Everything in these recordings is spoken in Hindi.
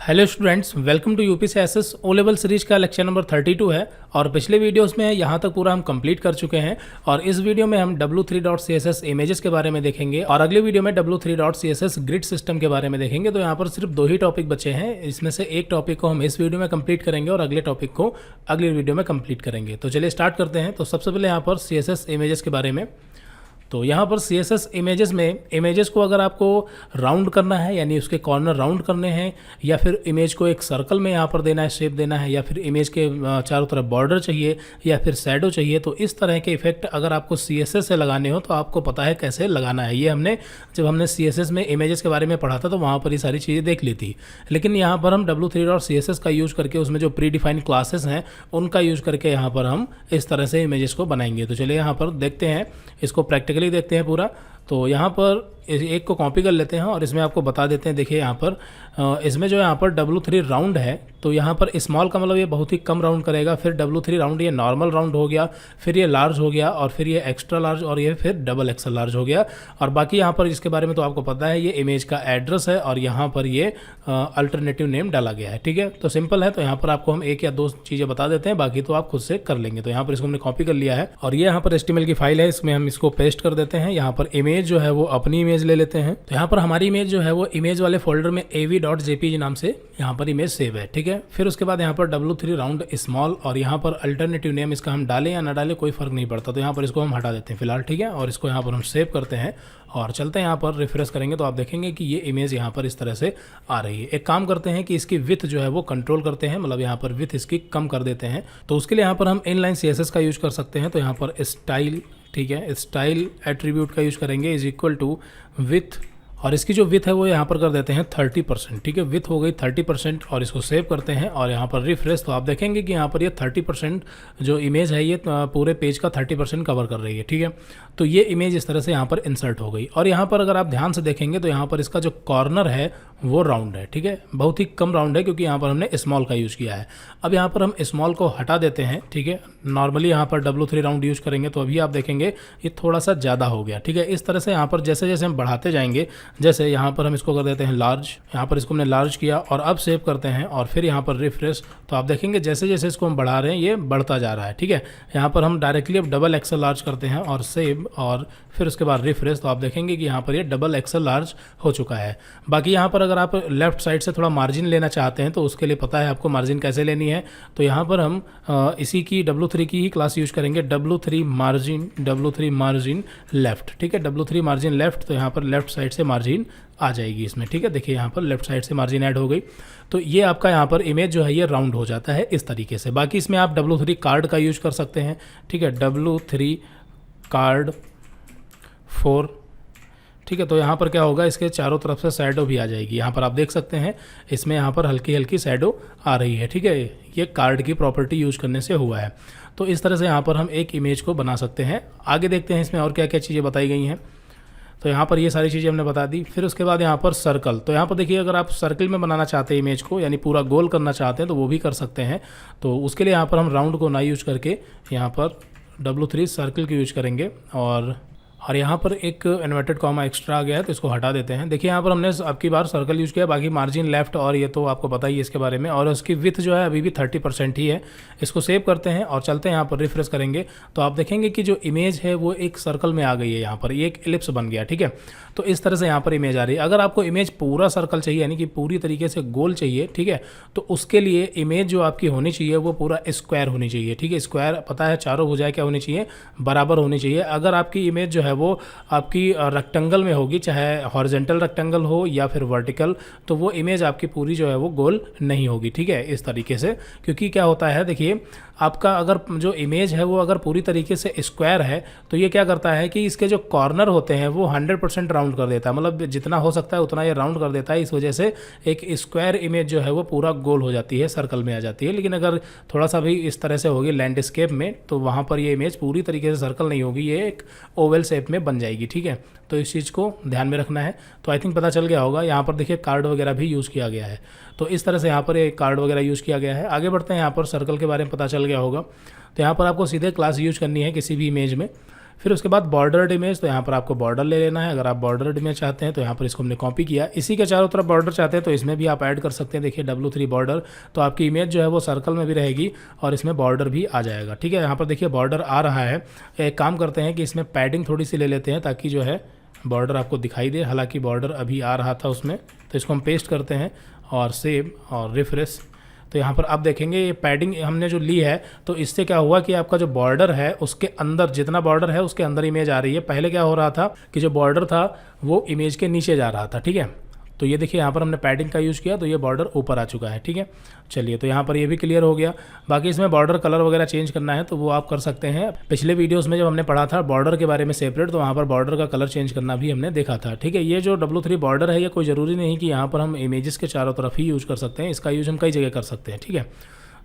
Hello students, welcome to UPCSS O level series का लेक्चर नंबर 32 है। और पिछले वीडियोस में यहाँ तक पूरा हम कंप्लीट कर चुके हैं। और इस वीडियो में हम w3.css इमेजेस के बारे में देखेंगे और अगले वीडियो में w3.css ग्रिड सिस्टम के बारे में देखेंगे। तो यहाँ पर सिर्फ 2 ही टॉपिक बचे हैं, इसमें से एक टॉपिक को हम इस वीडियो में कंप्लीट करेंगे और अगले टॉपिक को अगले वीडियो में कंप्लीट करेंगे। तो चलिए स्टार्ट करते हैं। तो सबसे पहले यहाँ पर CSS इमेजेस के बारे में। तो यहाँ पर CSS इमेजेस में इमेजेस को अगर आपको राउंड करना है, यानी उसके कॉर्नर राउंड करने हैं, या फिर इमेज को एक सर्कल में यहाँ पर देना है, शेप देना है, या फिर इमेज के चारों तरफ बॉर्डर चाहिए, या फिर शैडो चाहिए, तो इस तरह के इफेक्ट अगर आपको CSS से लगाने हो तो आपको पता है कैसे लगाना है। ये हमने CSS में इमेजेस के बारे में पढ़ा था तो वहाँ पर ये सारी चीज़ें देख ली थी। लेकिन यहाँ पर हम w3.css का यूज़ करके उसमें जो प्री डिफाइंड क्लासेस हैं उनका यूज़ करके यहाँ पर हम इस तरह से इमेजेस को बनाएंगे। तो चलिए यहाँ पर देखते हैं, इसको प्रैक्टिकली देखते हैं पूरा। तो यहाँ पर एक को कॉपी कर लेते हैं और इसमें आपको बता देते हैं। देखिए यहाँ पर इसमें जो यहाँ पर w3 राउंड है, तो यहाँ पर स्मॉल का मतलब ये बहुत ही कम राउंड करेगा, फिर w3 राउंड ये नॉर्मल राउंड हो गया, फिर ये लार्ज हो गया, और फिर ये एक्स्ट्रा लार्ज, और ये फिर डबल एक्सल लार्ज हो गया। और बाकी यहाँ पर इसके बारे में तो आपको पता है, ये इमेज का एड्रेस है और यहाँ पर ये अल्टरनेटिव नेम डाला गया है। ठीक है, तो सिंपल है। तो यहाँ पर आपको हम 1 या 2 चीज़ें बता देते हैं, बाकी तो आप खुद से कर लेंगे। तो यहाँ पर इसको हमने कॉपी कर लिया है और ये यहाँ पर HTML की फाइल है, इसमें हम इसको पेस्ट कर देते हैं। यहाँ पर इमेज जो है वो अपनी इमेज ले लेते हैं। तो यहाँ पर हमारी इमेज जो है वो इमेज वाले फोल्डर में av.jpg नाम से यहाँ पर इमेज सेव है। ठीक है, फिर उसके बाद यहाँ पर w3 राउंड स्मॉल, और यहाँ पर अल्टरनेटिव नेम इसका हम डालें या ना डालें कोई फर्क नहीं पड़ता। तो यहाँ पर इसको हम हटा देते हैं फिलहाल। ठीक है, और इसको यहाँ पर हम सेव करते हैं और चलते हैं यहाँ पर रिफ्रेश करेंगे तो आप देखेंगे कि ये इमेज यहाँ पर इस तरह से आ रही है। एक काम करते हैं कि इसकी विथ जो है वो कंट्रोल करते हैं, मतलब यहाँ पर विथ इसकी कम कर देते हैं। तो उसके लिए यहाँ पर हम इनलाइन CSS का यूज कर सकते हैं। तो यहाँ पर स्टाइल, ठीक है, स्टाइल एट्रीब्यूट का यूज करेंगे, इज इक्वल टू विथ, और इसकी जो विथ है वो यहाँ पर कर देते हैं 30%। ठीक है, विथ हो गई 30% और इसको सेव करते हैं और यहाँ पर रिफ्रेश। तो आप देखेंगे कि यहाँ पर ये 30% जो इमेज है ये पूरे पेज का 30% कवर कर रही है। ठीक है, तो ये इमेज इस तरह से यहाँ पर इंसर्ट हो गई। और यहाँ पर अगर आप ध्यान से देखेंगे तो यहाँ पर इसका जो कॉर्नर है वो राउंड है। ठीक है, बहुत ही कम राउंड है क्योंकि यहाँ पर हमने स्मॉल का यूज़ किया है। अब यहाँ पर हम स्मॉल को हटा देते हैं। ठीक है, नॉर्मली यहाँ पर w3 राउंड यूज़ करेंगे तो अभी आप देखेंगे ये थोड़ा सा ज़्यादा हो गया। ठीक है, इस तरह से यहाँ पर जैसे जैसे हम बढ़ाते जाएंगे, जैसे यहाँ पर हम इसको कर देते हैं लार्ज, यहाँ पर इसको हमने लार्ज किया और अब सेव करते हैं और फिर यहाँ पर रिफ्रेश। तो आप देखेंगे जैसे जैसे इसको हम बढ़ा रहे हैं ये बढ़ता जा रहा है। ठीक है, यहाँ पर हम डायरेक्टली अब डबल एक्सल लार्ज करते हैं और सेव, और फिर उसके बाद रिफ्रेश। तो आप देखेंगे कि यहाँ पर ये डबल एक्सल लार्ज हो चुका है। बाकी यहाँ पर अगर आप लेफ्ट साइड से थोड़ा मार्जिन लेना चाहते हैं तो उसके लिए पता है आपको मार्जिन कैसे लेनी है। तो यहाँ पर हम इसी की w3 की ही क्लास यूज करेंगे, w3 मार्जिन लेफ्ट। ठीक है, w3 मार्जिन लेफ्ट, तो यहाँ पर लेफ्ट साइड से मार्जिन आ जाएगी इसमें। ठीक है, देखिए यहाँ पर लेफ्ट साइड से मार्जिन ऐड हो गई। तो ये आपका यहाँ पर इमेज जो है ये राउंड हो जाता है इस तरीके से। बाकी इसमें आप w3 कार्ड का यूज कर सकते हैं। ठीक है, w3 कार्ड 4। ठीक है, तो यहाँ पर क्या होगा, इसके चारों तरफ से शैडो भी आ जाएगी। यहाँ पर आप देख सकते हैं इसमें यहाँ पर हल्की हल्की शैडो आ रही है। ठीक है, ये कार्ड की प्रॉपर्टी यूज करने से हुआ है। तो इस तरह से यहाँ पर हम एक इमेज को बना सकते हैं। आगे देखते हैं इसमें और क्या क्या चीज़ें बताई गई हैं। तो यहाँ पर ये सारी चीज़ें हमने बता दी। फिर उसके बाद यहाँ पर सर्कल, तो यहाँ पर देखिए अगर आप सर्कल में बनाना चाहते हैं इमेज को, यानी पूरा गोल करना चाहते हैं तो वो भी कर सकते हैं। तो उसके लिए यहाँ पर हम राउंड को ना यूज करके यहाँ पर w3 सर्कल को यूज करेंगे। और यहाँ पर एक इन्वर्टेड कॉमा एक्स्ट्रा आ गया है तो इसको हटा देते हैं। देखिए यहाँ पर हमने अब की बार सर्कल यूज़ किया, बाकी मार्जिन लेफ्ट और ये तो आपको पता ही है इसके बारे में। और उसकी विथ जो है अभी भी 30% ही है। इसको सेव करते हैं और चलते हैं यहाँ पर रिफ्रेश करेंगे तो आप देखेंगे कि जो इमेज है वो एक सर्कल में आ गई है। यहाँ पर ये एक एलिप्स बन गया। ठीक है, तो इस तरह से यहाँ पर इमेज आ रही है। अगर आपको इमेज पूरा सर्कल चाहिए, यानी कि पूरी तरीके से गोल चाहिए, ठीक है, तो उसके लिए इमेज जो आपकी होनी चाहिए वो पूरा स्क्वायर होनी चाहिए। ठीक है, स्क्वायर पता है चारों भुजाएं क्या होनी चाहिए, बराबर होनी चाहिए। अगर आपकी इमेज जो है वो आपकी रेक्टेंगल में होगी, चाहे हॉरिजॉन्टल रेक्टेंगल हो या फिर वर्टिकल, तो वो इमेज आपकी पूरी जो है वो गोल नहीं होगी। ठीक है, इस तरीके से, क्योंकि क्या होता है देखिए, आपका अगर जो इमेज है वो अगर पूरी तरीके से स्क्वायर है तो ये क्या करता है कि इसके जो कॉर्नर होते हैं वो 100% राउंड कर देता है, मतलब जितना हो सकता है उतना ये राउंड कर देता है। इस वजह से एक स्क्वायर इमेज जो है वो पूरा गोल हो जाती है, सर्कल में आ जाती है। लेकिन अगर थोड़ा सा भी इस तरह से होगी लैंडस्केप में तो वहाँ पर ये इमेज पूरी तरीके से सर्कल नहीं होगी, ये एक ओवल शेप में बन जाएगी। ठीक है, तो इस चीज़ को ध्यान में रखना है। तो आई थिंक पता चल गया होगा। यहाँ पर देखिए कार्ड वगैरह भी यूज़ किया गया है, तो इस तरह से यहाँ पर एक कार्ड वगैरह यूज़ किया गया है। आगे बढ़ते हैं, यहाँ पर सर्कल के बारे में पता चल गया होगा। तो यहाँ पर आपको सीधे क्लास यूज करनी है किसी भी इमेज में। फिर उसके बाद बॉर्डर्ड इमेज, तो यहाँ पर आपको बॉर्डर ले लेना है। अगर आप बॉर्डर्ड इमेज चाहते हैं तो यहाँ पर इसको हमने कॉपी किया। इसी के चारों तरफ बॉर्डर चाहते हैं तो इसमें भी आप ऐड कर सकते हैं। देखिए W3 बॉर्डर, तो आपकी इमेज जो है वो सर्कल में भी रहेगी और इसमें बॉर्डर भी आ जाएगा। ठीक है, यहाँ पर देखिए बॉर्डर आ रहा है। एक काम करते हैं कि इसमें पैडिंग थोड़ी सी ले लेते हैं ताकि जो है बॉर्डर आपको दिखाई दे। हालांकि बॉर्डर अभी आ रहा था उसमें, तो इसको हम पेस्ट करते हैं और सेव और रिफ्रेश। तो यहाँ पर आप देखेंगे ये पैडिंग हमने जो ली है, तो इससे क्या हुआ कि आपका जो बॉर्डर है उसके अंदर, जितना बॉर्डर है उसके अंदर इमेज आ रही है। पहले क्या हो रहा था कि जो बॉर्डर था वो इमेज के नीचे जा रहा था। ठीक है, तो ये देखिए यहाँ पर हमने पैडिंग का यूज़ किया तो ये बॉर्डर ऊपर आ चुका है। ठीक है, चलिए तो यहाँ पर ये भी क्लियर हो गया। बाकी इसमें बॉर्डर कलर वगैरह चेंज करना है तो वो आप कर सकते हैं। पिछले वीडियोस में जब हमने पढ़ा था बॉर्डर के बारे में सेपरेट, तो वहाँ पर बॉर्डर का कलर चेंज करना भी हमने देखा था। ठीक है, ये जो W3 बॉर्डर है ये कोई ज़रूरी नहीं कि यहाँ पर हम इमेजेस के चारों तरफ ही यूज़ कर सकते हैं, इसका यूज़ हम कई जगह कर सकते हैं। ठीक है,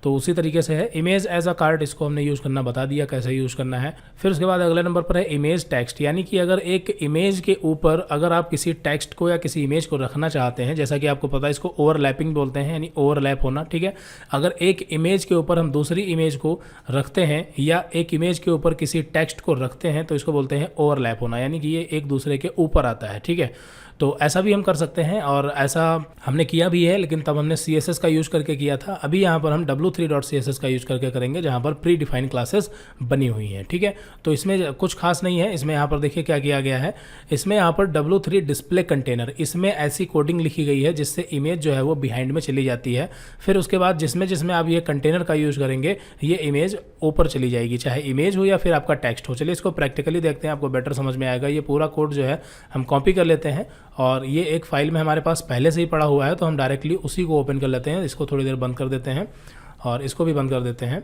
तो उसी तरीके से है इमेज एज अ कार्ड, इसको हमने यूज़ करना बता दिया कैसे यूज़ करना है। फिर उसके बाद अगले नंबर पर है इमेज टेक्स्ट, यानी कि अगर एक इमेज के ऊपर अगर आप किसी टेक्स्ट को या किसी इमेज को रखना चाहते हैं, जैसा कि आपको पता है इसको ओवरलैपिंग बोलते हैं, यानी ओवरलैप होना। ठीक है, अगर एक इमेज के ऊपर हम दूसरी इमेज को रखते हैं या एक इमेज के ऊपर किसी टेक्स्ट को रखते हैं तो इसको बोलते हैं ओवरलैप होना, यानी कि ये एक दूसरे के ऊपर आता है। ठीक है, तो ऐसा भी हम कर सकते हैं और ऐसा हमने किया भी है, लेकिन तब हमने CSS का यूज़ करके किया था। अभी यहाँ पर हम W3.CSS का यूज़ करके करेंगे जहाँ पर प्री डिफाइंड क्लासेस बनी हुई हैं। ठीक है, तो इसमें कुछ खास नहीं है। इसमें यहाँ पर देखिए क्या किया गया है, इसमें यहाँ पर W3 डिस्प्ले कंटेनर, इसमें ऐसी कोडिंग लिखी गई है जिससे इमेज जो है वो बिहाइंड में चली जाती है। फिर उसके बाद जिसमें आप ये कंटेनर का यूज़ करेंगे ये इमेज ऊपर चली जाएगी, चाहे इमेज हो या फिर आपका टेक्स्ट हो। चलिए इसको प्रैक्टिकली देखते हैं, आपको बेटर समझ में आएगा। ये पूरा कोड जो है हम कॉपी कर लेते हैं और ये एक फाइल में हमारे पास पहले से ही पड़ा हुआ है, तो हम डायरेक्टली उसी को ओपन कर लेते हैं। इसको थोड़ी देर बंद कर देते हैं और इसको भी बंद कर देते हैं।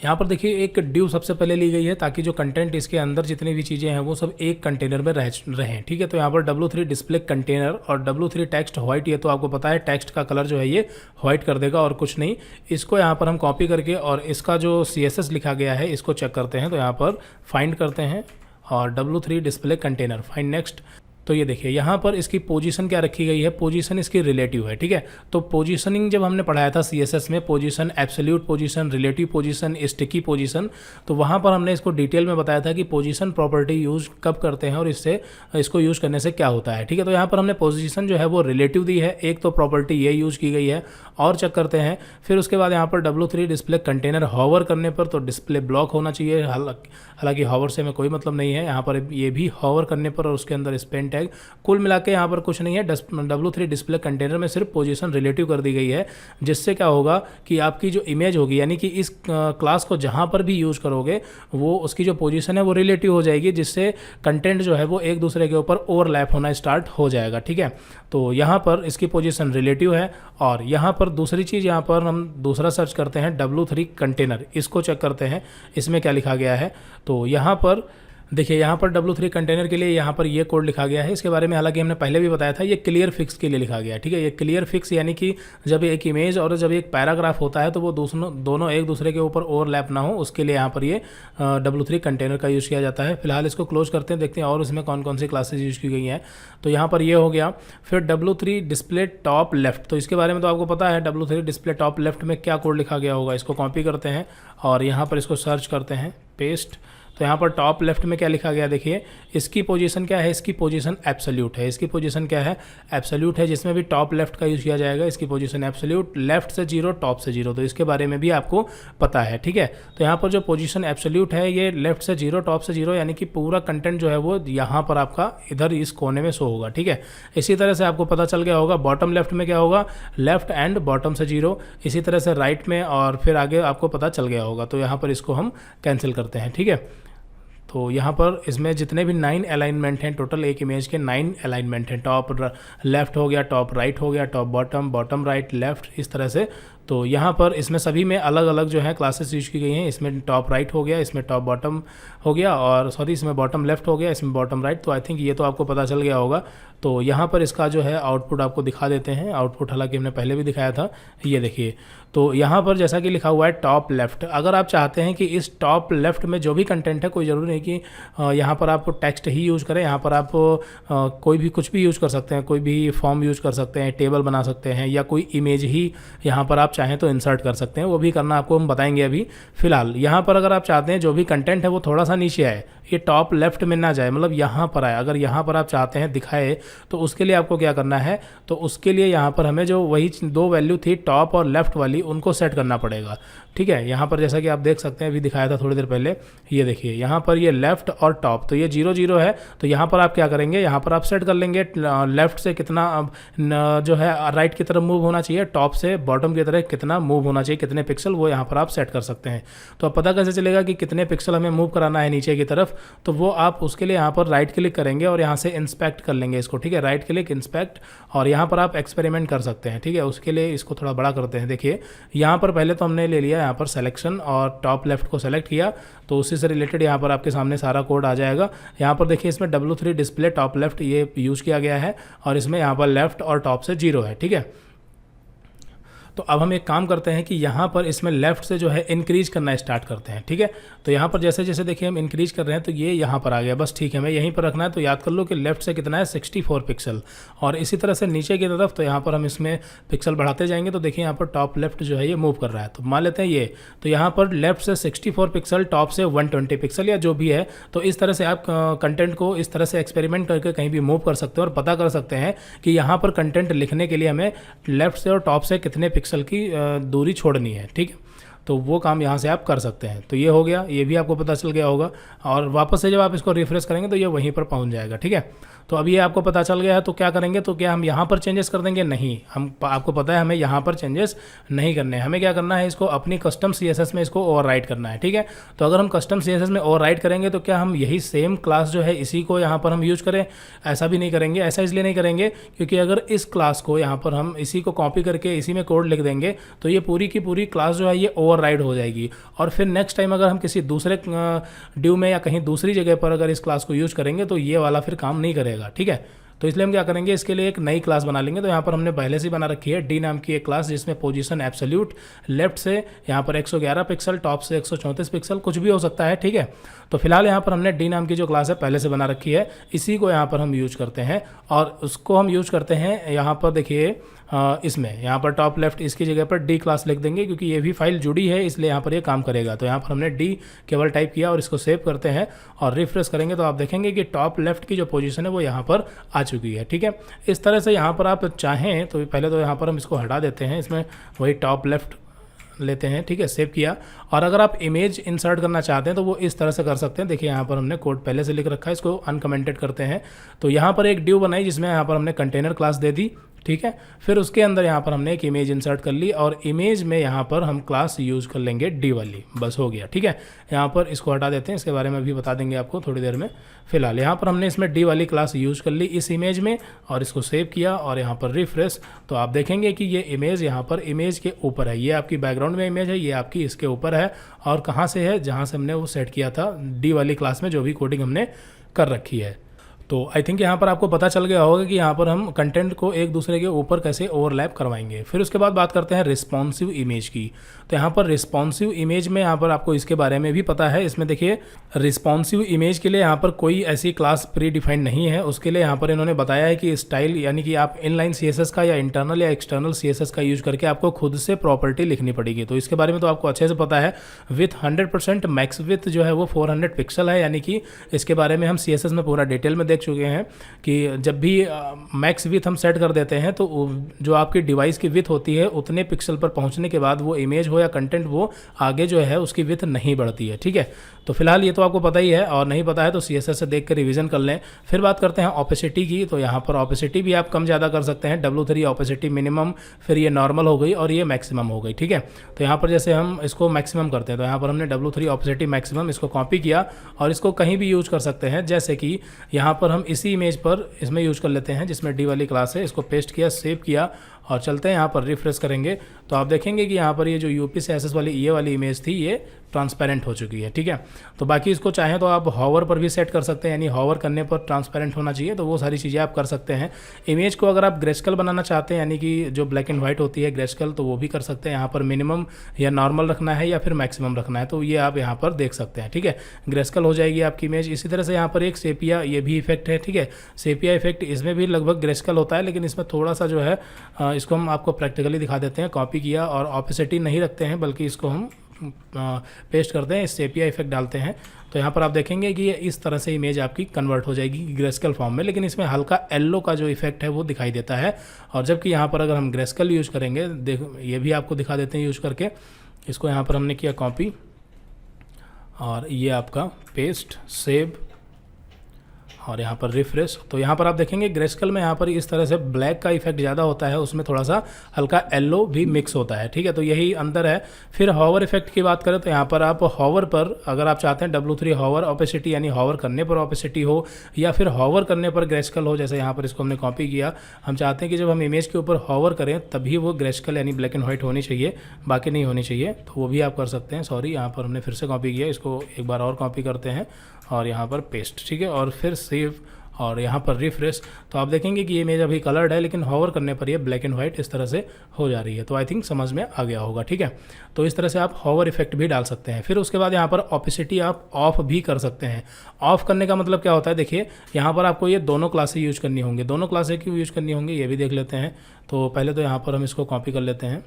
यहाँ पर देखिए एक ड्यू सबसे पहले ली गई है ताकि जो कंटेंट इसके अंदर जितनी भी चीज़ें हैं वो सब एक कंटेनर में रहें। ठीक है, तो यहाँ पर W3 डिस्प्ले कंटेनर और W3 टेक्स्ट व्हाइट, ये तो आपको पता है टेक्स्ट का कलर जो है ये व्हाइट कर देगा और कुछ नहीं। इसको यहाँ पर हम कॉपी करके और इसका जो CSS लिखा गया है इसको चेक करते हैं। तो यहाँ पर फाइंड करते हैं और W3 display container, find next. तो ये देखिए यहाँ पर इसकी पोजीशन क्या रखी गई है, पोजीशन इसकी रिलेटिव है। ठीक है, तो पोजीशनिंग जब हमने पढ़ाया था CSS में, position, absolute position, relative position, sticky position, तो वहाँ पर हमने इसको डिटेल में बताया था कि पोजीशन प्रॉपर्टी यूज़ कब करते हैं और इसको यूज़ करने से क्या होता है। ठीक है, तो यहाँ पर हमने पोजीशन जो है वो रिलेटिव दी है, एक तो प्रॉपर्टी ये यूज़ की गई है और चेक करते हैं। फिर उसके बाद यहाँ पर W3 डिस्प्ले कंटेनर हॉवर करने पर तो डिस्प्ले ब्लॉक होना चाहिए, हालांकि हॉवर से हमें कोई मतलब नहीं है। यहाँ पर ये भी हॉवर करने पर और उसके अंदर स्पेन टैग, कुल मिला के यहाँ पर कुछ नहीं है। W3 डिस्प्ले कंटेनर में सिर्फ पोजीशन रिलेटिव कर दी गई है, जिससे क्या होगा कि आपकी जो इमेज होगी, यानी कि इस क्लास को जहाँ पर भी यूज़ करोगे वो उसकी जो पोजीशन है वो रिलेटिव हो जाएगी, जिससे कंटेंट जो है वो एक दूसरे के ऊपर ओवरलैप होना स्टार्ट हो जाएगा। ठीक है, तो यहाँ पर इसकी पोजीशन रिलेटिव है। और यहाँ पर दूसरी चीज़, यहाँ पर हम दूसरा सर्च करते हैं W3 कंटेनर, इसको चेक करते हैं इसमें क्या लिखा गया है। तो यहाँ पर देखिए यहाँ पर W3 कंटेनर के लिए यहाँ पर ये कोड लिखा गया है। इसके बारे में हालांकि हमने पहले भी बताया था, ये क्लियर फिक्स के लिए लिखा गया है। ठीक है, ये क्लियर फिक्स यानी कि जब एक इमेज और जब एक पैराग्राफ होता है तो वो दोनों एक दूसरे के ऊपर ओवरलैप ना हो, उसके लिए यहाँ पर ये W3 कंटेनर का यूज़ किया जाता है। फिलहाल इसको क्लोज करते हैं, देखते हैं और इसमें कौन कौन सी क्लासेज यूज़ की गई हैं। तो यहाँ पर ये हो गया। फिर W3 डिस्प्ले टॉप लेफ्ट, तो इसके बारे में तो आपको पता है W3 डिस्प्ले टॉप लेफ्ट में क्या कोड लिखा गया होगा। इसको कॉपी करते हैं और यहाँ पर इसको सर्च करते हैं, पेस्ट। तो यहाँ पर टॉप लेफ्ट में क्या लिखा गया देखिए, इसकी पोजीशन क्या है, इसकी पोजीशन एब्सोल्यूट है। इसकी पोजीशन क्या है, एब्सोल्यूट है, जिसमें भी टॉप लेफ्ट का यूज़ किया जाएगा। इसकी पोजीशन एब्सोल्यूट, लेफ्ट से 0 टॉप से 0, तो इसके बारे में भी आपको पता है। ठीक है, तो यहाँ पर जो पोजीशन एब्सोल्यूट है ये लेफ्ट से 0 टॉप से 0, यानी कि पूरा कंटेंट जो है वो यहाँ पर आपका इधर इस कोने में शो होगा। ठीक है, इसी तरह से आपको पता चल गया होगा बॉटम लेफ्ट में क्या होगा, लेफ्ट एंड बॉटम से 0, इसी तरह से राइट में और फिर आगे आपको पता चल गया होगा। तो यहाँ पर इसको हम कैंसिल करते हैं। ठीक है, तो यहाँ पर इसमें जितने भी 9 अलाइनमेंट हैं, टोटल एक इमेज के 9 अलाइनमेंट हैं। टॉप लेफ्ट हो गया, टॉप राइट हो गया, top bottom, bottom right, left, इस तरह से। तो यहाँ पर इसमें सभी में अलग अलग जो है क्लासेस यूज की गई हैं। इसमें टॉप राइट हो गया, इसमें टॉप बॉटम हो गया, और सॉरी इसमें बॉटम लेफ्ट हो गया, इसमें बॉटम राइट। तो आई थिंक ये तो आपको पता चल गया होगा। तो यहाँ पर इसका जो है आउटपुट आपको दिखा देते हैं। आउटपुट हालांकि हमने पहले भी दिखाया था, ये देखिए। तो यहाँ पर जैसा कि लिखा हुआ है टॉप लेफ्ट, अगर आप चाहते हैं कि इस टॉप लेफ्ट में जो भी कंटेंट है, कोई ज़रूरी नहीं कि यहाँ पर आप टेक्स्ट ही यूज़ करें, यहाँ पर आप कोई भी कुछ भी यूज़ कर सकते हैं, कोई भी फॉर्म यूज़ कर सकते हैं, टेबल बना सकते हैं, या कोई इमेज ही यहाँ पर आप चाहें तो इंसर्ट कर सकते हैं। वो भी करना आपको हम बताएंगे अभी। फिलहाल यहाँ पर अगर आप चाहते हैं जो भी कंटेंट है वो थोड़ा सा नीचे आए, ये टॉप लेफ्ट में ना जाए, मतलब यहाँ पर आए। अगर यहाँ पर आप चाहते हैं दिखाए तो उसके लिए आपको क्या करना है, तो उसके लिए यहाँ पर हमें जो वही 2 वैल्यू थी टॉप और लेफ्ट वाली उनको सेट करना पड़ेगा। ठीक है, यहाँ पर जैसा कि आप देख सकते हैं, अभी दिखाया था थोड़ी देर पहले, ये देखिए यहाँ पर ये लेफ्ट और टॉप, तो ये 0 0 है। तो यहाँ पर आप क्या करेंगे, यहाँ पर आप सेट कर लेंगे लेफ्ट से कितना जो है राइट की तरफ मूव होना चाहिए, टॉप से बॉटम की तरफ कितना मूव होना चाहिए, कितने पिक्सल, वो यहाँ पर आप सेट कर सकते हैं। तो अब पता कैसे चलेगा कि कितने पिक्सल हमें मूव कराना है नीचे की तरफ, तो वो आप उसके लिए यहाँ पर राइट क्लिक करेंगे और यहाँ से इंस्पेक्ट कर लेंगे इसको। ठीक है, राइट क्लिक इंस्पेक्ट, और यहाँ पर आप एक्सपेरिमेंट कर सकते हैं। ठीक है, उसके लिए इसको थोड़ा बड़ा करते हैं। देखिए यहाँ पर पहले तो हमने ले लिया यहाँ पर सिलेक्शन और टॉप लेफ्ट को सेलेक्ट किया, तो उसी से रिलेटेड यहाँ पर आपके सामने सारा कोड आ जाएगा। यहाँ पर देखिए इसमें W3 डिस्प्ले टॉप लेफ्ट ये यूज़ किया गया है, और इसमें यहाँ पर लेफ्ट और टॉप से 0 है। ठीक है, तो अब हम एक काम करते हैं कि यहाँ पर इसमें लेफ्ट से जो है इंक्रीज करना स्टार्ट करते हैं। ठीक है, तो यहाँ पर जैसे जैसे देखिए हम इंक्रीज कर रहे हैं तो ये यहाँ पर आ गया, बस ठीक है, हमें यहीं पर रखना है। तो याद कर लो कि लेफ्ट से कितना है 64 पिक्सल, और इसी तरह से नीचे की तरफ तो यहाँ पर हम इसमें पिक्सल बढ़ाते जाएंगे। तो देखिए यहाँ पर टॉप लेफ्ट जो है ये मूव कर रहा है, तो मान लेते हैं ये, तो यहाँ पर लेफ्ट से 64 पिक्सल, टॉप से 120 पिक्सल या जो भी है। तो इस तरह से आप कंटेंट को इस तरह से एक्सपेरिमेंट करके कहीं भी मूव कर सकते हैं और पता कर सकते हैं कि यहाँ पर कंटेंट लिखने के लिए हमें लेफ्ट से और टॉप से कितने पिक्सल की दूरी छोड़नी है। ठीक है, तो वो काम यहाँ से आप कर सकते हैं। तो ये हो गया, ये भी आपको पता चल गया होगा, और वापस से जब आप इसको रिफ्रेश करेंगे तो ये वहीं पर पहुँच जाएगा। ठीक है, तो अब ये आपको पता चल गया है, तो क्या करेंगे, तो क्या हम यहाँ पर चेंजेस कर देंगे? नहीं, हम आपको पता है हमें यहाँ पर चेंजेस नहीं करने हैं। हमें क्या करना है, इसको अपनी कस्टम CSS में इसको ओवरराइट करना है। ठीक है, तो अगर हम कस्टम CSS में ओवरराइट करेंगे तो क्या हम यही सेम क्लास जो है इसी को यहाँ पर हम यूज करें? ऐसा भी नहीं करेंगे। ऐसा इसलिए नहीं करेंगे क्योंकि अगर इस क्लास को यहाँ पर हम इसी को कॉपी करके इसी में कोड लिख देंगे तो ये पूरी की पूरी क्लास जो है ये ओवरराइड हो जाएगी, और फिर नेक्स्ट टाइम अगर हम किसी दूसरे ड्यू में या कहीं दूसरी जगह पर अगर इस क्लास को यूज करेंगे तो ये वाला फिर काम नहीं करेगा। ठीक है, तो इसलिए हम क्या करेंगे, इसके लिए एक नई क्लास बना लेंगे। तो यहाँ पर हमने पहले से बना रखी है डी नाम की एक क्लास, जिसमें पोजीशन एब्सोल्यूट, लेफ्ट से यहाँ पर 111 पिक्सल, टॉप से 134 पिक्सल, कुछ भी हो सकता है। ठीक है, तो फिलहाल यहाँ पर हमने डी नाम की जो क्लास है पहले से बना रखी है, इसी को यहाँ पर हम यूज करते हैं, और उसको हम यूज करते हैं यहाँ पर देखिए इसमें यहाँ पर टॉप लेफ्ट, इसकी जगह पर डी क्लास लिख देंगे क्योंकि ये भी फाइल जुड़ी है, इसलिए यहाँ पर ये काम करेगा। तो यहाँ पर हमने डी केवल टाइप किया और इसको सेव करते हैं और रिफ्रेश करेंगे तो आप देखेंगे कि टॉप लेफ्ट की जो पोजीशन है वो यहाँ पर आ चुकी है। ठीक है, इस तरह से यहाँ पर आप चाहें तो पहले तो यहाँ पर हम इसको हटा देते हैं, इसमें वही टॉप लेफ्ट लेते हैं। ठीक है, सेव किया, और अगर आप इमेज इंसर्ट करना चाहते हैं तो वो इस तरह से कर सकते हैं। देखिए यहाँ पर हमने कोड पहले से लिख रखा है, इसको अनकमेंटेड करते हैं। तो यहाँ पर एक ड्यू बनाई जिसमें यहाँ पर हमने कंटेनर क्लास दे दी। ठीक है, फिर उसके अंदर यहाँ पर हमने एक इमेज इंसर्ट कर ली, और इमेज में यहाँ पर हम क्लास यूज़ कर लेंगे डी वाली, बस हो गया। ठीक है, यहाँ पर इसको हटा देते हैं, इसके बारे में भी बता देंगे आपको थोड़ी देर में। फिलहाल यहाँ पर हमने इसमें डी वाली क्लास यूज़ कर ली इस इमेज में, और इसको सेव किया और यहाँ पर रिफ्रेश, तो आप देखेंगे कि ये इमेज यहाँ पर इमेज के ऊपर है। ये आपकी बैकग्राउंड में इमेज है, ये आपकी इसके ऊपर है, और कहाँ से है, जहाँ से हमने वो सेट किया था डी वाली क्लास में, जो भी कोडिंग हमने कर रखी है। तो आई थिंक यहाँ पर आपको पता चल गया होगा कि यहाँ पर हम कंटेंट को एक दूसरे के ऊपर कैसे ओवरलैप करवाएंगे। फिर उसके बाद बात करते हैं रिस्पॉन्सिव इमेज की। तो यहाँ पर रिस्पॉन्सिव इमेज में यहाँ पर आपको इसके बारे में भी पता है। इसमें देखिए रिस्पॉन्सिव इमेज के लिए यहाँ पर कोई ऐसी क्लास प्री डिफाइंड नहीं है। उसके लिए यहाँ पर इन्होंने बताया है कि स्टाइल, यानी कि आप इनलाइन CSS का या इंटरनल या एक्सटर्नल CSS का यूज करके आपको खुद से प्रॉपर्टी लिखनी पड़ेगी। तो इसके बारे में तो आपको अच्छे से पता है। विथ 100% मैक्स विथ जो है वो 400 पिक्सल है, यानी कि इसके बारे में हम CSS में पूरा डिटेल में देख चुके हैं कि जब भी मैक्स विथ हम सेट कर देते हैं तो जो आपकी डिवाइस की विथ होती है उतने पिक्सल पर पहुंचने के बाद वो इमेज हो या कंटेंट वो आगे जो है उसकी विथ नहीं बढ़ती है। ठीक है, तो फिलहाल ये तो आपको पता ही है, और नहीं पता है तो CSS से देख कर रिवीजन कर लें। फिर बात करते हैं ऑपेसिटी की। तो यहाँ पर ऑपेसिटी भी आप कम ज़्यादा कर सकते हैं। W3 ऑपेसिटी मिनिमम, फिर ये नॉर्मल हो गई और ये मैक्सिमम हो गई। ठीक है, तो यहाँ पर जैसे हम इसको मैक्सिमम करते हैं तो यहाँ पर हमने W3 ऑपेसिटी मैक्सिमम इसको कॉपी किया और इसको कहीं भी यूज कर सकते हैं। जैसे कि यहाँ पर हम इसी इमेज पर इसमें यूज कर लेते हैं जिसमें डी वाली क्लास है, इसको पेस्ट किया, सेव किया और चलते हैं यहाँ पर रिफ्रेश करेंगे तो आप देखेंगे कि यहाँ पर ये जो यूपी से एसएस वाली ये वाली इमेज थी ये ट्रांसपेरेंट हो चुकी है। ठीक है, तो बाकी इसको चाहें तो आप हॉवर पर भी सेट कर सकते हैं, यानी हॉवर करने पर ट्रांसपेरेंट होना चाहिए, तो वो सारी चीज़ें आप कर सकते हैं। इमेज को अगर आप ग्रेस्कल बनाना चाहते हैं, यानी कि जो ब्लैक एंड वाइट होती है ग्रेस्कल, तो वो भी कर सकते हैं। यहाँ पर मिनिमम या नॉर्मल रखना है या फिर मैक्सिमम रखना है, तो ये आप यहाँ पर देख सकते हैं। ठीक है, ग्रेस्कल हो जाएगी आपकी इमेज। इसी तरह से यहाँ पर एक सेपिया ये भी इफेक्ट है। ठीक है, सेपिया इफेक्ट इसमें भी लगभग ग्रेस्कल होता है, लेकिन इसमें थोड़ा सा जो है इसको हम आपको प्रैक्टिकली दिखा देते हैं। कॉपी किया और ऑपेसिटी नहीं रखते हैं, बल्कि इसको हम पेस्ट करते हैं, सेपिया इफेक्ट डालते हैं, तो यहाँ पर आप देखेंगे कि ये इस तरह से इमेज आपकी कन्वर्ट हो जाएगी ग्रेस्कल फॉर्म में, लेकिन इसमें हल्का येलो का जो इफेक्ट है वो दिखाई देता है। और जबकि यहाँ पर अगर हम ग्रेस्कल यूज़ करेंगे, देखो ये भी आपको दिखा देते हैं यूज़ करके। इसको यहाँ पर हमने किया कॉपी और ये आपका पेस्ट, सेव और यहाँ पर रिफ्रेश। तो यहाँ पर आप देखेंगे ग्रेस्कल में यहाँ पर इस तरह से ब्लैक का इफेक्ट ज़्यादा होता है, उसमें थोड़ा सा हल्का येलो भी मिक्स होता है, ठीक है। तो यही अंदर है। फिर हॉवर इफेक्ट की बात करें तो यहाँ पर आप हॉवर पर, अगर आप चाहते हैं W3 हॉवर ऑपेसिटी यानी हॉवर करने पर ऑपेसिटी हो या फिर हॉवर करने पर ग्रेस्कल हो, जैसे यहाँ पर इसको हमने कॉपी किया, हम चाहते हैं कि जब हम इमेज के ऊपर हॉवर करें तभी वो ग्रेस्कल यानी ब्लैक एंड व्हाइट होनी चाहिए, बाकी नहीं होनी चाहिए, तो वो भी आप कर सकते हैं। सॉरी, यहाँ पर हमने फिर से कॉपी किया, इसको एक बार और कॉपी करते हैं और यहाँ पर पेस्ट, ठीक है, और फिर सेव और यहाँ पर रिफ्रेश। तो आप देखेंगे कि ये इमेज अभी कलर्ड है, लेकिन हॉवर करने पर ये ब्लैक एंड व्हाइट इस तरह से हो जा रही है। तो आई थिंक समझ में आ गया होगा, ठीक है। तो इस तरह से आप हॉवर इफेक्ट भी डाल सकते हैं। फिर उसके बाद यहाँ पर ऑपेसिटी आप ऑफ भी कर सकते हैं। ऑफ करने का मतलब क्या होता है, देखिए यहाँ पर आपको ये दोनों क्लासें यूज करनी होंगी। दोनों क्लासें क्यों यूज करनी होंगी ये भी देख लेते हैं। तो पहले तो यहाँ पर हम इसको कॉपी कर लेते हैं,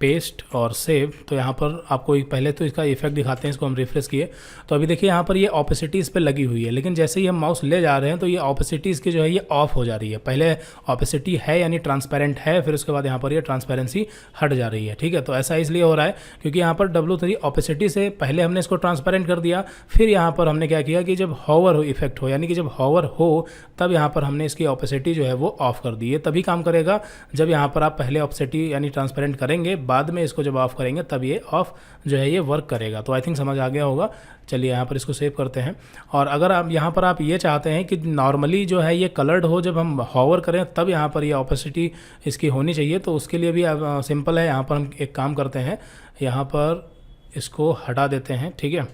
पेस्ट और सेव। तो यहाँ पर आपको पहले तो इसका इफेक्ट दिखाते हैं, इसको हम रिफ्रेश किए तो अभी देखिए यहाँ पर ये ऑपेसिटी इस पर लगी हुई है, लेकिन जैसे ही हम माउस ले जा रहे हैं तो ये ऑपेसिटी इसकी जो है ये ऑफ हो जा रही है। पहले ऑपेसिटी है यानी ट्रांसपेरेंट है, फिर उसके बाद यहाँ पर ये ट्रांसपेरेंसी हट जा रही है, ठीक है। तो ऐसा इसलिए हो रहा है क्योंकि यहाँ पर W3 ऑपेसिटी से पहले हमने इसको ट्रांसपेरेंट कर दिया, फिर यहाँ पर हमने क्या किया कि जब हॉवर हो इफेक्ट हो यानी कि जब हॉवर हो तब यहाँ पर हमने इसकी ऑपेसिटी जो है वो ऑफ कर दी है। तभी काम करेगा जब यहाँ पर आप पहले ऑपेसिटी यानी ट्रांसपेरेंट करेंगे, बाद में इसको जब ऑफ करेंगे तब ये ऑफ जो है ये वर्क करेगा। तो आई थिंक समझ आ गया होगा। चलिए यहाँ पर इसको सेव करते हैं। और अगर आप यहाँ पर आप ये चाहते हैं कि नॉर्मली जो है ये कलर्ड हो, जब हम हॉवर करें तब यहाँ पर ये ऑपेसिटी इसकी होनी चाहिए, तो उसके लिए भी सिंपल है। यहाँ पर हम एक काम करते हैं, यहाँ पर इसको हटा देते हैं, ठीक है,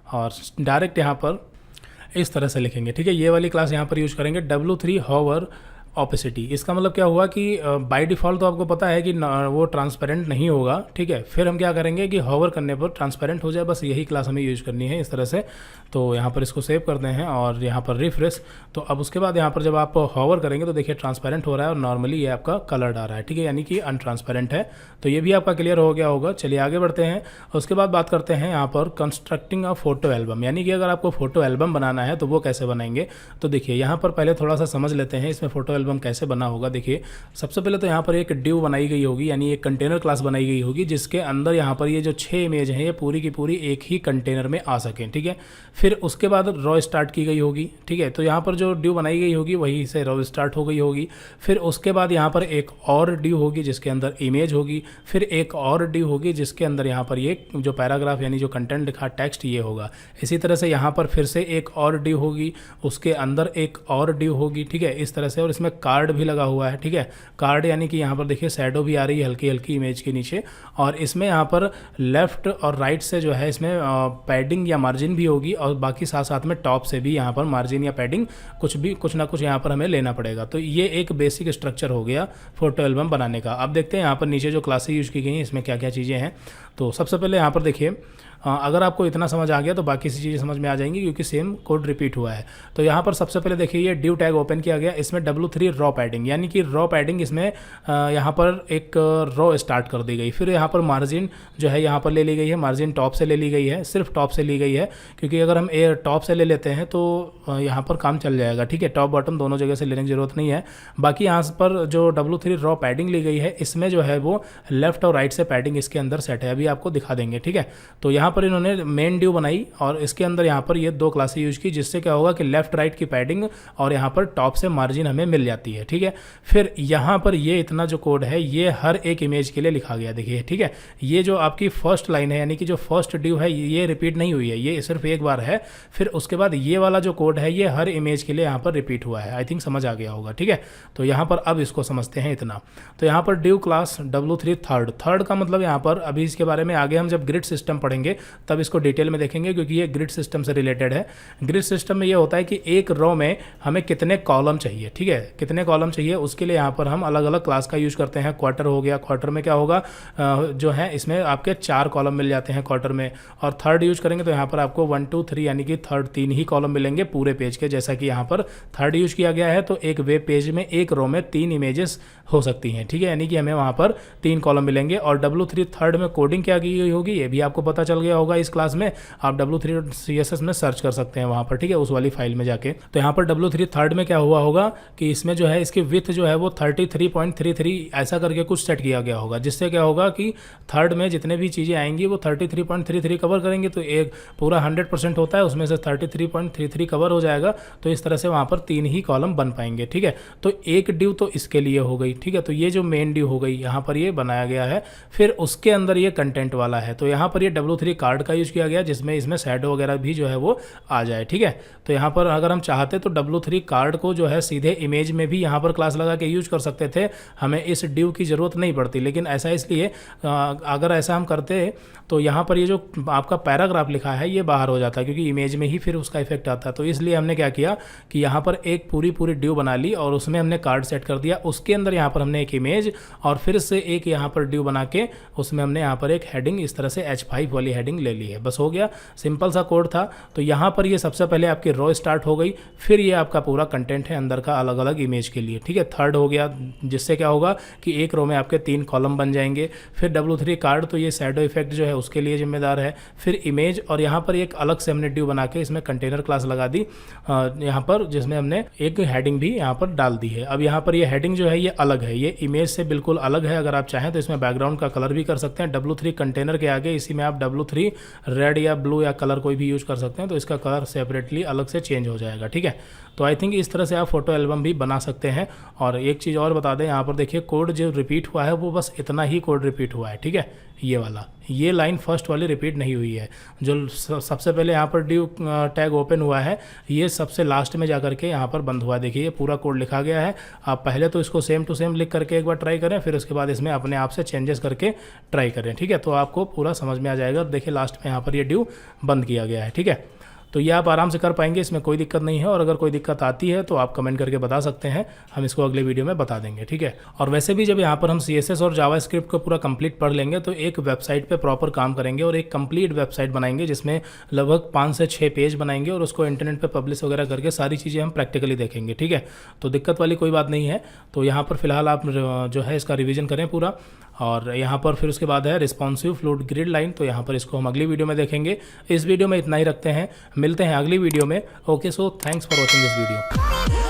और डायरेक्ट यहाँ पर इस तरह से लिखेंगे, ठीक है। ये वाली क्लास यहाँ पर यूज करेंगे W3 हॉवर ऑपेसिटी। इसका मतलब क्या हुआ कि बाय डिफ़ॉल्ट तो आपको पता है कि वो ट्रांसपेरेंट नहीं होगा, ठीक है। फिर हम क्या करेंगे कि हॉवर करने पर ट्रांसपेरेंट हो जाए, बस यही क्लास हमें यूज़ करनी है इस तरह से। तो यहाँ पर इसको सेव करते हैं और यहाँ पर रिफ्रेश। तो अब उसके बाद यहाँ पर जब आप हॉवर करेंगे तो देखिए ट्रांसपेरेंट हो रहा है और नॉर्मली ये आपका कलर्ड आ रहा है, ठीक है, यानी कि अनट्रांसपेरेंट है। तो ये भी आपका क्लियर हो गया होगा। चलिए आगे बढ़ते हैं। उसके बाद बात करते हैं यहाँ पर कंस्ट्रक्टिंग अ फोटो एल्बम, यानी कि अगर आपको फोटो एल्बम बनाना है तो वो कैसे बनाएंगे। तो देखिए यहाँ पर पहले थोड़ा सा समझ लेते हैं इसमें फोटो एल्बम कैसे बना होगा। देखिए सबसे पहले तो यहाँ पर एक डिव बनाई गई होगी, यानी एक कंटेनर क्लास बनाई गई होगी जिसके अंदर यहाँ पर ये जो 6 इमेज हैं ये पूरी की पूरी एक ही कंटेनर में आ सकें, ठीक है। फिर उसके बाद रॉ स्टार्ट की गई होगी, ठीक है। तो यहाँ पर जो डिव बनाई गई होगी वहीं से रॉ स्टार्ट हो गई होगी। फिर उसके बाद यहाँ पर एक और डिव होगी जिसके अंदर इमेज होगी। फिर एक और डिव होगी जिसके अंदर यहाँ पर ये जो पैराग्राफ यानी जो कंटेंट लिखा टेक्स्ट ये होगा। इसी तरह से यहाँ पर फिर से एक और डिव होगी, उसके अंदर एक और डिव होगी, ठीक है, इस तरह से। और इसमें कार्ड भी लगा हुआ है, ठीक है। कार्ड यानी कि यहाँ पर देखिए शैडो भी आ रही है हल्की हल्की इमेज के नीचे। और इसमें यहाँ पर लेफ्ट और राइट से जो है इसमें पैडिंग या मार्जिन भी होगी, और बाकी साथ साथ में टॉप से भी यहाँ पर मार्जिन या पैडिंग कुछ ना कुछ यहाँ पर हमें लेना पड़ेगा। तो ये एक बेसिक स्ट्रक्चर हो गया फोटो एल्बम बनाने का। अब देखते हैं यहाँ पर नीचे जो क्लासेस यूज की गई हैं इसमें क्या क्या चीज़ें हैं। तो सबसे पहले यहाँ पर देखिए, अगर आपको इतना समझ आ गया तो बाकी सी चीज़ें समझ में आ जाएंगी क्योंकि सेम कोड रिपीट हुआ है। तो यहाँ पर सबसे पहले देखिए ये डिव टैग ओपन किया गया, इसमें W3 रॉ पैडिंग यानी कि रॉ पैडिंग इसमें यहाँ पर एक रॉ स्टार्ट कर दी गई। फिर यहाँ पर मार्जिन जो है यहाँ पर ले ली गई है, मार्जिन टॉप से ले ली गई है, सिर्फ टॉप से ली गई है क्योंकि अगर हम टॉप से ले लेते हैं तो यहाँ पर काम चल जाएगा, ठीक है। टॉप बॉटम दोनों जगह से लेने की जरूरत नहीं है। बाकी यहाँ पर जो W3 रॉ पैडिंग ली गई है इसमें जो है वो लेफ्ट और राइट से पैडिंग इसके अंदर सेट है, अभी आपको दिखा देंगे, ठीक है। तो यहाँ पर इन्होंने मेन डिव बनाई और इसके अंदर यहाँ पर ये 2 क्लासेस यूज की, जिससे क्या होगा कि लेफ्ट राइट की पैडिंग और यहाँ पर टॉप से मार्जिन हमें मिल जाती है, ठीक है। फिर यहाँ पर ये इतना जो कोड है ये हर एक इमेज के लिए लिखा गया, देखिए, ठीक है। ये जो आपकी फर्स्ट लाइन है यानी कि जो फर्स्ट डिव है ये रिपीट नहीं हुई है, ये सिर्फ एक बार है। फिर उसके बाद ये वाला जो कोड है ये हर इमेज के लिए यहाँ पर रिपीट हुआ है। आई थिंक समझ आ गया होगा, ठीक है। तो यहाँ पर अब इसको समझते हैं इतना। तो यहाँ पर डिव क्लास W3 थर्ड का मतलब यहाँ पर अभी इसके बारे में आगे हम जब ग्रिड सिस्टम पढ़ेंगे तब इसको डिटेल में देखेंगे, क्योंकि ये ग्रिड सिस्टम से रिलेटेड है। ग्रिड सिस्टम में ये होता है कि एक रो में हमें कितने कॉलम चाहिए, ठीक है, कितने कॉलम चाहिए, उसके लिए यहाँ पर हम अलग अलग क्लास का यूज करते हैं। क्वार्टर हो गया, क्वार्टर में क्या होगा जो है इसमें आपके 4 कॉलम मिल जाते हैं क्वार्टर में। और थर्ड यूज करेंगे तो यहाँ पर आपको 1 2 3 यानी कि थर्ड 3 ही कॉलम मिलेंगे पूरे पेज के, जैसा कि यहाँ पर थर्ड यूज किया गया है। तो एक वेब पेज में एक रो में 3 इमेजेस हो सकती हैं, ठीक है, यानी कि हमें वहाँ पर 3 कॉलम मिलेंगे। और W3 थर्ड में कोडिंग क्या की गई होगी ये भी आपको पता चल गया होगा इस क्लास में। आप W3 CSS में सर्च कर सकते हैं वहाँ पर, ठीक है, उस वाली फाइल में जाके। तो यहाँ पर W3 थर्ड में क्या हुआ होगा कि इसमें जो है इसकी विड्थ जो है वो 33.33 ऐसा करके कुछ सेट किया गया होगा, जिससे क्या होगा कि थर्ड में जितने भी चीज़ें आएंगी वो 33.33 कवर करेंगे। तो एक पूरा 100% होता है, उसमें से 33.33 कवर हो जाएगा। तो इस तरह से वहाँ पर 3 ही कॉलम बन पाएंगे, ठीक है। तो एक ड्यू तो इसके लिए हो गई, ठीक है। तो ये जो मेन ड्यू हो गई यहाँ पर ये बनाया गया है। फिर उसके अंदर ये कंटेंट वाला है, तो यहाँ पर ये W3 कार्ड का यूज किया गया, जिसमें इसमें शैडो वगैरह भी जो है वो आ जाए, ठीक है। तो यहाँ पर अगर हम चाहते तो W3 कार्ड को जो है सीधे इमेज में भी यहाँ पर क्लास लगा के यूज कर सकते थे, हमें इस ड्यू की ज़रूरत नहीं पड़ती। लेकिन ऐसा इसलिए अगर ऐसा हम करते तो यहाँ पर ये जो आपका पैराग्राफ लिखा है ये बाहर हो जाता है, क्योंकि इमेज में ही फिर उसका इफेक्ट आता है। तो इसलिए हमने क्या किया कि यहाँ पर एक पूरी ड्यू बना ली और उसमें हमने कार्ड सेट कर दिया। उसके अंदर यहाँ पर हमने एक इमेज और फिर से एक यहाँ पर ड्यू बना के उसमें हमने यहाँ पर एक हेडिंग इस तरह से H5 वाली हेडिंग ले ली है। बस हो गया, सिंपल सा कोड था। तो यहाँ पर ये सबसे पहले आपकी रो स्टार्ट हो गई, फिर ये आपका पूरा कंटेंट है अंदर का अलग अलग इमेज के लिए, ठीक है। थर्ड हो गया, जिससे क्या होगा कि एक रो में आपके 3 कॉलम बन जाएंगे। फिर W3 कार्ड, तो ये शैडो इफेक्ट जो है उसके लिए जिम्मेदार है। फिर इमेज, और यहाँ पर एक अलग से हमने ड्यू बना के इसमें कंटेनर क्लास लगा दी यहाँ पर, जिसमें हमने एक हेडिंग भी यहाँ पर डाल दी है। अब यहाँ पर ये हेडिंग जो है ये अलग है, ये इमेज से बिल्कुल अलग है। अगर आप चाहें तो इसमें बैकग्राउंड का कलर भी कर सकते हैं। W3 कंटेनर के आगे इसी में आप W3 रेड या ब्लू या कलर कोई भी यूज कर सकते हैं, तो इसका कलर सेपरेटली अलग से चेंज हो जाएगा, ठीक है। तो आई थिंक इस तरह से आप फोटो एल्बम भी बना सकते हैं। और एक चीज़ और बता दें, यहाँ पर देखिए कोड जो रिपीट हुआ है वो बस इतना ही कोड रिपीट हुआ है, ठीक है। ये वाला, ये लाइन फर्स्ट वाली रिपीट नहीं हुई है। जो सबसे पहले यहाँ पर ड्यू टैग ओपन हुआ है ये सबसे लास्ट में जाकर के यहाँ पर बंद हुआ है। देखिए ये पूरा कोड लिखा गया है। आप पहले तो इसको सेम टू सेम लिख करके एक बार ट्राई करें, फिर उसके बाद इसमें अपने आप से चेंजेस करके ट्राई करें, ठीक है। तो आपको पूरा समझ में आ जाएगा। देखिए लास्ट में यहाँ पर ये ड्यू बंद किया गया है, ठीक है। तो ये आप आराम से कर पाएंगे, इसमें कोई दिक्कत नहीं है। और अगर कोई दिक्कत आती है तो आप कमेंट करके बता सकते हैं, हम इसको अगले वीडियो में बता देंगे, ठीक है। और वैसे भी जब यहाँ पर हम CSS और जावास्क्रिप्ट को पूरा कंप्लीट पढ़ लेंगे तो एक वेबसाइट पे प्रॉपर काम करेंगे और एक कंप्लीट वेबसाइट बनाएंगे, जिसमें लगभग 5 से 6 पेज बनाएंगे और उसको इंटरनेट पर पब्लिश वगैरह करके सारी चीज़ें हम प्रैक्टिकली देखेंगे, ठीक है। तो दिक्कत वाली कोई बात नहीं है। तो यहाँ पर फिलहाल आप जो है इसका रिविजन करें पूरा। और यहाँ पर फिर उसके बाद है रिस्पॉन्सिव फ्लूइड ग्रिड लाइन, तो यहाँ पर इसको हम अगली वीडियो में देखेंगे। इस वीडियो में इतना ही रखते हैं, मिलते हैं अगली वीडियो में। Okay, so thanks for watching this video.